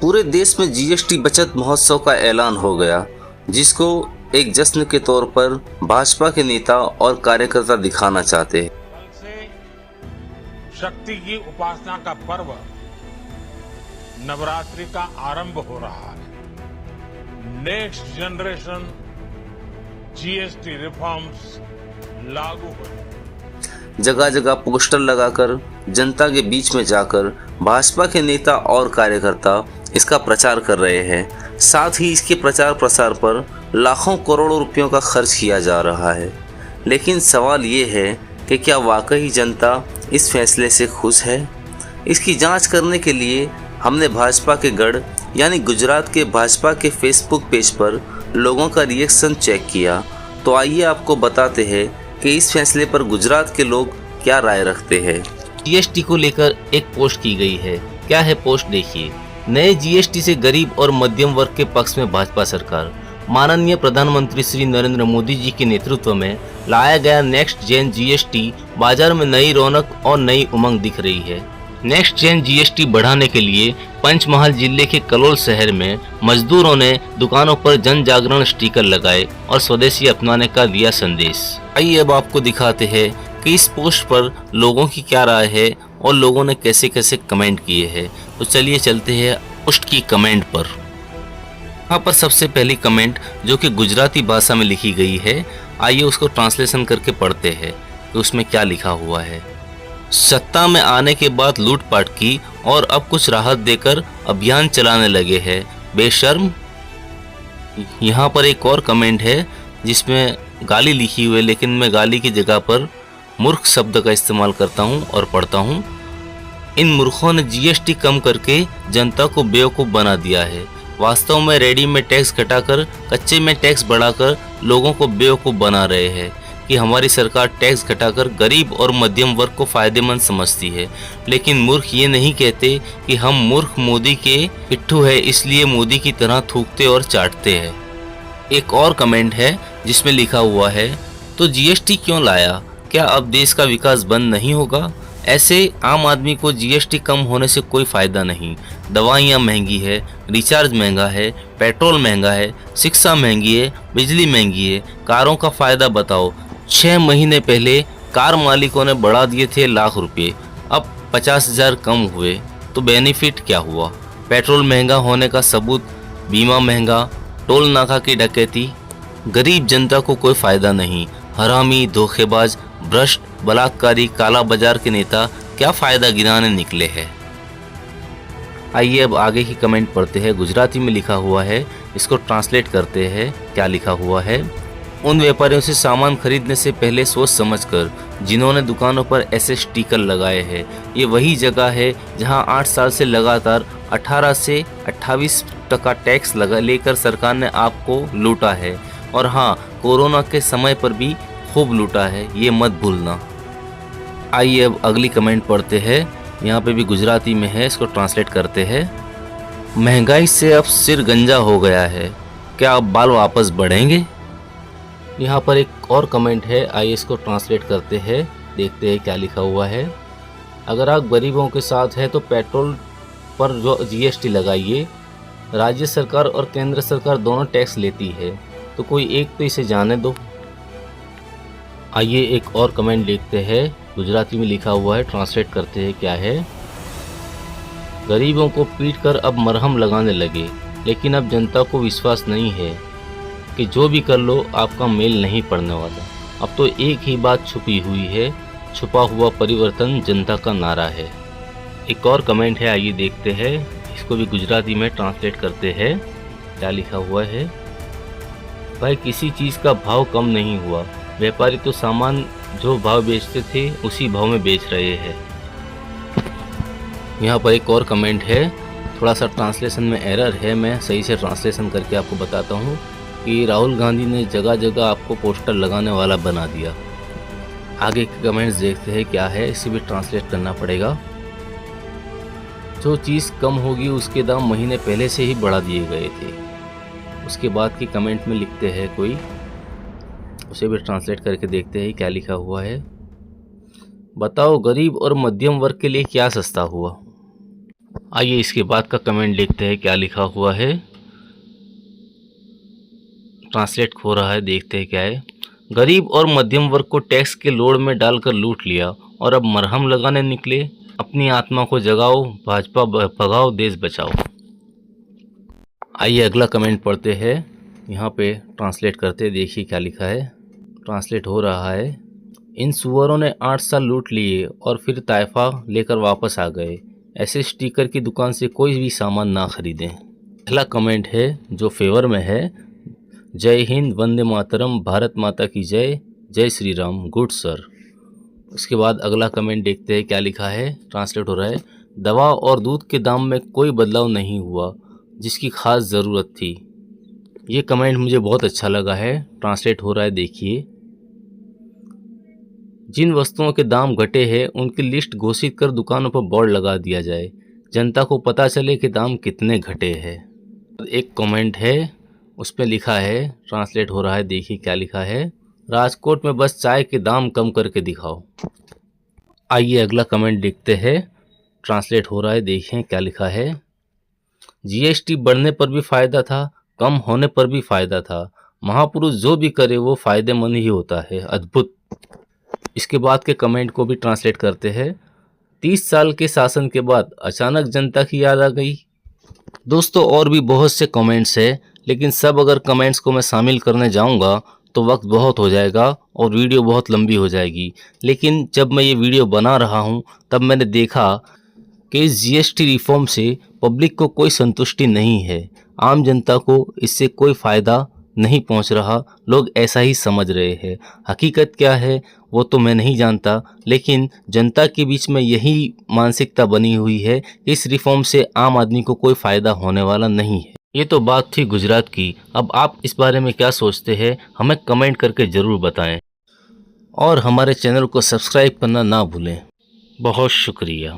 पूरे देश में जीएसटी बचत महोत्सव का ऐलान हो गया, जिसको एक जश्न के तौर पर भाजपा के नेता और कार्यकर्ता दिखाना चाहते हैं। कल से शक्ति की उपासना का पर्व नवरात्रि का आरंभ हो रहा है। नेक्स्ट जनरेशन जीएसटी रिफॉर्म्स लागू हो। जगह जगह पोस्टर लगाकर जनता के बीच में जाकर भाजपा के नेता और कार्यकर्ता इसका प्रचार कर रहे हैं। साथ ही इसके प्रचार प्रसार पर लाखों करोड़ों रुपयों का खर्च किया जा रहा है। लेकिन सवाल ये है कि क्या वाकई जनता इस फैसले से खुश है? इसकी जांच करने के लिए हमने भाजपा के गढ़ यानी गुजरात के भाजपा के फेसबुक पेज पर लोगों का रिएक्शन चेक किया। तो आइए आपको बताते हैं कि इस फैसले पर गुजरात के लोग क्या राय रखते हैं। जीएसटी को लेकर एक पोस्ट की गई है। क्या है पोस्ट, देखिए। नए जीएसटी से गरीब और मध्यम वर्ग के पक्ष में भाजपा सरकार। माननीय प्रधानमंत्री श्री नरेंद्र मोदी जी के नेतृत्व में लाया गया नेक्स्ट जेन जीएसटी बाजार में नई रौनक और नई उमंग दिख रही है। नेक्स्ट जेन जीएसटी बढ़ाने के लिए पंचमहाल जिले के कलोल शहर में मजदूरों ने दुकानों पर जन जागरण स्टिकर लगाए और स्वदेशी अपनाने का दिया संदेश। आइए अब आपको दिखाते हैं कि इस पोस्ट पर लोगों की क्या राय है और लोगों ने कैसे कैसे कमेंट किए हैं। तो चलिए चलते हैं पोस्ट की कमेंट पर। यहाँ पर सबसे पहली कमेंट जो कि गुजराती भाषा में लिखी गई है, आइए उसको ट्रांसलेशन करके पढ़ते हैं कि उसमें क्या लिखा हुआ है। सत्ता में आने के बाद लूटपाट की और अब कुछ राहत देकर अभियान चलाने लगे हैं, बेशर्म। यहाँ पर एक और कमेंट है जिसमें गाली लिखी हुई है, लेकिन मैं गाली की जगह पर मूर्ख शब्द का इस्तेमाल करता हूँ और पढ़ता हूँ। इन मूर्खों ने जीएसटी कम करके जनता को बेवकूफ़ बना दिया है। वास्तव में रेडी में टैक्स घटाकर कच्चे में टैक्स बढ़ाकर लोगों को बेवकूफ़ बना रहे हैं कि हमारी सरकार टैक्स घटाकर गरीब और मध्यम वर्ग को फायदेमंद समझती है। लेकिन मूर्ख ये नहीं कहते कि हम मूर्ख मोदी के पिट्ठू है, इसलिए मोदी की तरह थूकते और चाटते हैं। एक और कमेंट है जिसमें लिखा हुआ है, तो जीएसटी क्यों लाया? क्या अब देश का विकास बंद नहीं होगा? ऐसे आम आदमी को जीएसटी कम होने से कोई फ़ायदा नहीं। दवाइयाँ महंगी है, रिचार्ज महंगा है, पेट्रोल महंगा है, शिक्षा महंगी है, बिजली महंगी है। कारों का फ़ायदा बताओ। 6 महीने पहले कार मालिकों ने बढ़ा दिए थे लाख रुपये, अब 50,000 कम हुए, तो बेनिफिट क्या हुआ? पेट्रोल महंगा होने का सबूत, बीमा महंगा, टोल नाका की डकैती। गरीब जनता को कोई फ़ायदा नहीं। हरामी, धोखेबाज, भ्रष्ट, बलात्कारी, काला बाजार के नेता क्या फ़ायदा गिनाने निकले हैं। आइए अब आगे की कमेंट पढ़ते हैं। गुजराती में लिखा हुआ है, इसको ट्रांसलेट करते हैं। क्या लिखा हुआ है? उन व्यापारियों से सामान खरीदने से पहले सोच समझकर जिन्होंने दुकानों पर ऐसे स्टिकर लगाए हैं, ये वही जगह है जहां 8 साल से लगातार 18 से 28% टैक्स लेकर सरकार ने आपको लूटा है। और हाँ, कोरोना के समय पर भी खूब लूटा है, ये मत भूलना। आइए अब अगली कमेंट पढ़ते हैं। यहाँ पे भी गुजराती में है, इसको ट्रांसलेट करते हैं। महंगाई से अब सिर गंजा हो गया है, क्या अब बाल वापस बढ़ेंगे? यहाँ पर एक और कमेंट है, आइए इसको ट्रांसलेट करते हैं, देखते हैं क्या लिखा हुआ है। अगर आप गरीबों के साथ हैं तो पेट्रोल पर जो जीएसटी लगाइए। राज्य सरकार और केंद्र सरकार दोनों टैक्स लेती है, तो कोई एक तो इसे जाने दो। आइए एक और कमेंट देखते हैं, गुजराती में लिखा हुआ है, ट्रांसलेट करते हैं क्या है। गरीबों को पीट कर अब मरहम लगाने लगे, लेकिन अब जनता को विश्वास नहीं है कि जो भी कर लो आपका मेल नहीं पड़ने वाला। अब तो एक ही बात छुपी हुई है, छुपा हुआ परिवर्तन जनता का नारा है। एक और कमेंट है, आइए देखते हैं, इसको भी गुजराती में ट्रांसलेट करते हैं। क्या लिखा हुआ है? भाई किसी चीज़ का भाव कम नहीं हुआ, व्यापारी तो सामान जो भाव बेचते थे उसी भाव में बेच रहे हैं। यहाँ पर एक और कमेंट है, थोड़ा सा ट्रांसलेशन में एरर है, मैं सही से ट्रांसलेशन करके आपको बताता हूँ कि राहुल गांधी ने जगह जगह आपको पोस्टर लगाने वाला बना दिया। आगे के कमेंट्स देखते हैं क्या है, इसे भी ट्रांसलेट करना पड़ेगा। जो चीज़ कम होगी उसके दाम महीने पहले से ही बढ़ा दिए गए थे। उसके बाद की कमेंट में लिखते हैं कोई, उसे भी ट्रांसलेट करके देखते हैं क्या लिखा हुआ है। बताओ गरीब और मध्यम वर्ग के लिए क्या सस्ता हुआ? आइए इसके बाद का कमेंट देखते हैं क्या लिखा हुआ है। ट्रांसलेट हो रहा है, देखते हैं क्या है। गरीब और मध्यम वर्ग को टैक्स के लोड में डालकर लूट लिया और अब मरहम लगाने निकले। अपनी आत्मा को जगाओ, भाजपा भगाओ, देश बचाओ। आइए अगला कमेंट पढ़ते हैं, यहाँ पे ट्रांसलेट करते हैं, देखिए क्या लिखा है। ट्रांसलेट हो रहा है। इन सुअरों ने 8 साल लूट लिए और फिर ताइफा लेकर वापस आ गए। ऐसे स्टिकर की दुकान से कोई भी सामान ना खरीदें। पहला कमेंट है जो फेवर में है, जय हिंद, वंदे मातरम, भारत माता की जय, जय श्री राम, गुड सर। उसके बाद अगला कमेंट देखते हैं क्या लिखा है। ट्रांसलेट हो रहा है। दवा और दूध के दाम में कोई बदलाव नहीं हुआ जिसकी खास ज़रूरत थी। ये कमेंट मुझे बहुत अच्छा लगा है। ट्रांसलेट हो रहा है, देखिए। जिन वस्तुओं के दाम घटे हैं उनकी लिस्ट घोषित कर दुकानों पर बोर्ड लगा दिया जाए, जनता को पता चले कि दाम कितने घटे हैं। एक कमेंट है, उस पर लिखा है, ट्रांसलेट हो रहा है, देखिए क्या लिखा है। राजकोट में बस चाय के दाम कम करके दिखाओ। आइए अगला कमेंट देखते हैं। ट्रांसलेट हो रहा है, देखें क्या लिखा है। जीएसटी बढ़ने पर भी फ़ायदा था, कम होने पर भी फ़ायदा था। महापुरुष जो भी करे वो फ़ायदेमंद ही होता है। अद्भुत। इसके बाद के कमेंट को भी ट्रांसलेट करते हैं। 30 साल के शासन के बाद अचानक जनता की याद आ गई। दोस्तों और भी बहुत से कमेंट्स हैं, लेकिन सब अगर कमेंट्स को मैं शामिल करने जाऊंगा तो वक्त बहुत हो जाएगा और वीडियो बहुत लंबी हो जाएगी। लेकिन जब मैं ये वीडियो बना रहा हूं तब मैंने देखा कि इस जीएसटी रिफॉर्म से पब्लिक को कोई संतुष्टि नहीं है। आम जनता को इससे कोई फ़ायदा नहीं पहुंच रहा। लोग ऐसा ही समझ रहे हैं। हकीकत क्या है वो तो मैं नहीं जानता, लेकिन जनता के बीच में यही मानसिकता बनी हुई है कि इस रिफॉर्म से आम आदमी को कोई फ़ायदा होने वाला नहीं है। ये तो बात थी गुजरात की। अब आप इस बारे में क्या सोचते हैं हमें कमेंट करके ज़रूर बताएं और हमारे चैनल को सब्सक्राइब करना ना भूलें। बहुत शुक्रिया।